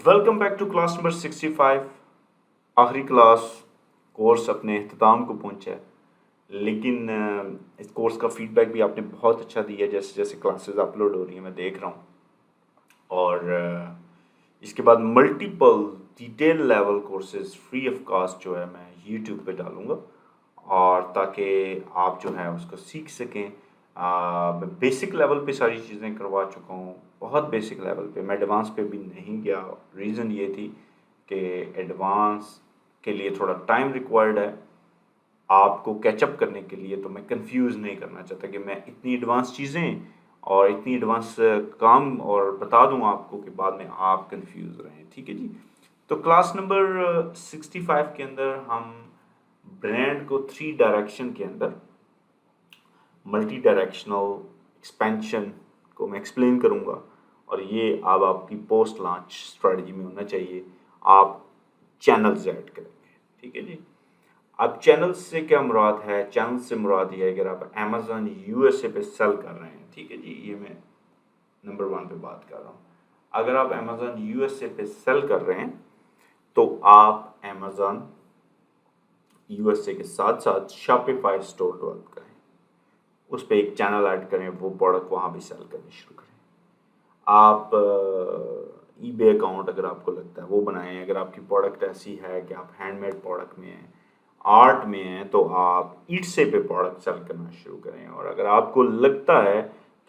Welcome back to class number 65। आखिरी class course अपने अख्ताम को पहुंचा है, लेकिन इस कोर्स का फीडबैक भी आपने बहुत अच्छा दिया है। जैसे जैसे क्लासेस अपलोड हो रही हैं मैं देख रहा हूँ, और इसके बाद multiple detail level courses free of cost जो है मैं यूट्यूब पे डालूँगा, और ताकि आप जो है उसको सीख सकें। मैं बेसिक लेवल पे सारी चीज़ें करवा चुका हूँ, बहुत बेसिक लेवल पे। मैं एडवांस पे भी नहीं गया। रीज़न ये थी कि एडवांस के लिए थोड़ा टाइम रिक्वायर्ड है आपको कैचअप करने के लिए, तो मैं कंफ्यूज नहीं करना चाहता कि मैं इतनी एडवांस चीज़ें और इतनी एडवांस काम और बता दूं आपको कि बाद में आप कंफ्यूज रहें। ठीक है जी। तो क्लास नंबर 65 के अंदर हम ब्रांड को 3 डायरेक्शन के अंदर मल्टी डायरेक्शनल एक्सपेंशन को मैं एक्सप्लेन करूंगा, और ये अब आपकी पोस्ट लॉन्च स्ट्रेटजी में होना चाहिए। आप चैनल्स ऐड करेंगे। ठीक है जी। अब चैनल से क्या मुराद है? चैनल से मुराद ये है अगर आप अमेजोन यूएसए पे सेल कर रहे हैं। ठीक है जी, ये मैं नंबर 1 पे बात कर रहा हूँ। अगर आप अमेजोन यूएसए पे सेल कर रहे हैं तो आप अमेजोन यूएसए के साथ साथ शॉपिफाई स्टोर डेवलप करें, उस पर एक चैनल ऐड करें, वो प्रोडक्ट वहाँ भी सेल करने शुरू करें। आप ईबे अकाउंट अगर आपको लगता है वो बनाएं। अगर आपकी प्रोडक्ट ऐसी है कि आप हैंडमेड प्रोडक्ट में हैं, आर्ट में हैं, तो आप ईटसे पे प्रोडक्ट सेल करना शुरू करें। और अगर आपको लगता है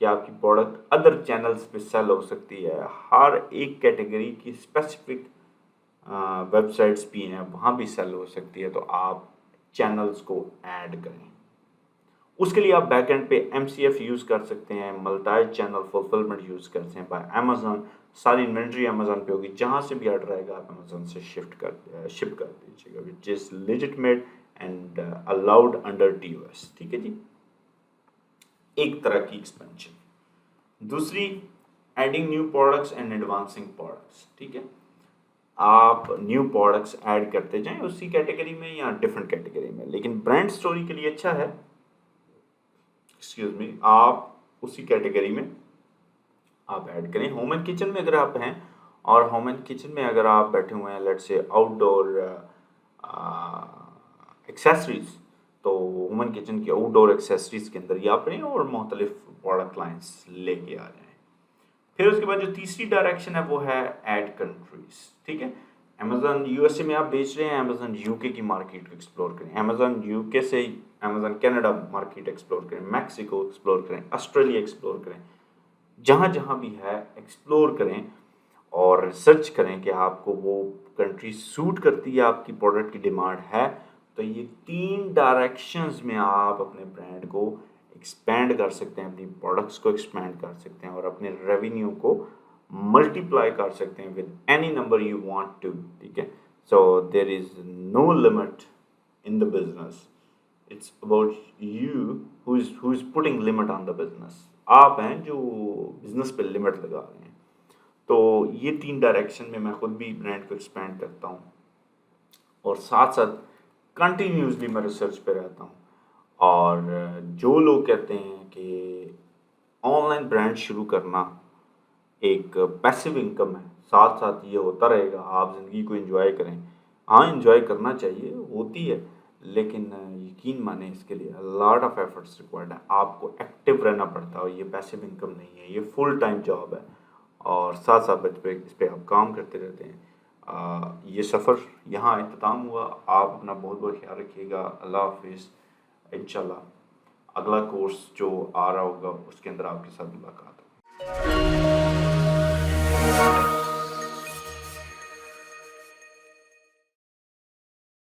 कि आपकी प्रोडक्ट अदर चैनल्स पे सेल हो सकती है, हर एक कैटेगरी की स्पेसिफिक वेबसाइट्स भी हैं, वहाँ भी सेल हो सकती है, तो आप चैनल्स को ऐड करें। उसके लिए आप बैकएंड पे MCF यूज़ कर सकते हैं, मल्टी चैनल फुलफिलमेंट यूज़ कर सकते हैं बाय अमेजोन। सारी इन्वेंट्री अमेजोन पे होगी, जहाँ से भी ऑर्डर आएगा आप अमेजोन से शिप कर दीजिएगा, which is legitimate and allowed under TOS। ठीक है जी, एक तरह की एक्सपेंशन। दूसरी, adding new products and advancing products. ठीक है, आप न्यू प्रोडक्ट्स ऐड करते जाएं उसी कैटेगरी में या डिफरेंट कैटेगरी में, लेकिन ब्रांड स्टोरी के लिए अच्छा है, एक्सक्यूज मी, आप उसी कैटेगरी में आप ऐड करें। होम एंड किचन में अगर आप हैं, और होम एंड किचन में अगर आप बैठे हुए हैं, लेट्स से आउटडोर एक्सेसरीज, तो होम एंड किचन की आउटडोर एक्सेसरीज के अंदर ही आप रहें और मुख्तलिफ प्रोडक्ट लाइन्स लेके आ जाएं। फिर उसके बाद जो तीसरी डायरेक्शन है वो है ऐड कंट्रीज। ठीक है, अमेजन यूएसए में आप बेच रहे हैं, अमेजन यूके की मार्केट को एक्सप्लोर करें। अमेजन यूके से अमेजन कनाडा मार्केट एक्सप्लोर करें, मैक्सिको एक्सप्लोर करें, ऑस्ट्रेलिया एक्सप्लोर करें, जहाँ जहाँ भी है एक्सप्लोर करें और सर्च करें कि आपको वो कंट्री सूट करती है, आपकी प्रोडक्ट की डिमांड है। तो ये 3 डायरेक्शंस में आप अपने ब्रांड को एक्सपैंड कर सकते हैं, अपनी प्रोडक्ट्स को एक्सपैंड कर सकते हैं और अपने रेवेन्यू को मल्टीप्लाई कर सकते हैं with any number you want to. ठीक है, so there is no limit in the business, it's about you who is putting limit on the business. आप हैं जो बिजनेस पे लिमिट लगा रहे हैं। तो ये 3 डायरेक्शन में मैं खुद भी ब्रांड को एक्सपैंड करता हूँ, और साथ साथ कंटिन्यूसली मैं रिसर्च पे रहता हूँ। और जो लोग कहते हैं कि ऑनलाइन ब्रांड शुरू करना एक पैसिव इनकम है, साथ साथ ये होता रहेगा, आप ज़िंदगी को एंजॉय करें। हाँ, एंजॉय करना चाहिए, होती है, लेकिन यकीन माने इसके लिए लॉट ऑफ एफर्ट्स रिक्वायर्ड है। आपको एक्टिव रहना पड़ता है, और ये पैसिव इनकम नहीं है, ये फुल टाइम जॉब है, और साथ साथ इस पे आप काम करते रहते हैं। ये सफ़र यहाँ इख्तिताम हुआ। आप अपना बहुत बहुत ख्याल रखिएगा। अल्लाह हाफिज़। इंशाल्लाह अगला कोर्स जो आ रहा होगा उसके अंदर आपके साथ मुलाकात होगी।